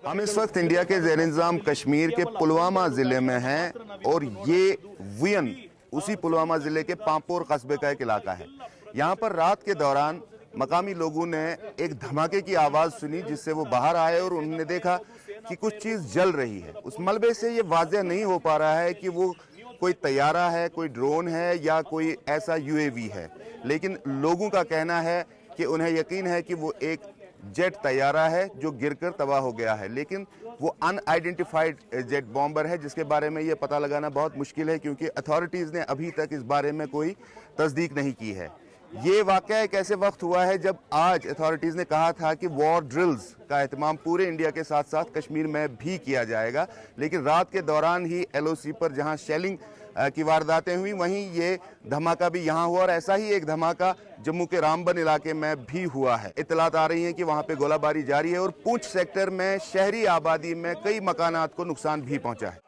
हम इस वक्त इंडिया के ज़ेर इंतज़ाम कश्मीर के पुलवामा ज़िले में हैं और ये वियन उसी पुलवामा ज़िले के पांपोर कस्बे का एक इलाका है। यहाँ पर रात के दौरान मकामी लोगों ने एक धमाके की आवाज़ सुनी, जिससे वो बाहर आए और उन्होंने देखा कि कुछ चीज़ जल रही है। उस मलबे से ये वाज़ेह नहीं हो पा रहा है कि वो कोई तैयारा है, कोई ड्रोन है या कोई ऐसा यूएवी है, लेकिन लोगों का कहना है कि उन्हें यकीन है कि वो एक जेट तैयारा है जो गिरकर तबाह हो गया है, लेकिन वो अनआइडेंटिफाइड जेट बॉम्बर है, जिसके बारे में ये पता लगाना बहुत मुश्किल है क्योंकि अथॉरिटीज़ ने अभी तक इस बारे में कोई तस्दीक नहीं की है। ये वाक़या एक ऐसे वक्त हुआ है जब आज अथॉरिटीज़ ने कहा था कि वॉर ड्रिल्स का एहतमाम पूरे इंडिया के साथ साथ कश्मीर में भी किया जाएगा, लेकिन रात के दौरान ही एलओसी पर जहां शेलिंग की वारदातें हुई, वहीं ये धमाका भी यहाँ हुआ और ऐसा ही एक धमाका जम्मू के रामबन इलाके में भी हुआ है। इत्तलात आ रही हैं कि वहाँ पे गोलाबारी जारी है और पूंछ सेक्टर में शहरी आबादी में कई मकानात को नुकसान भी पहुँचा है।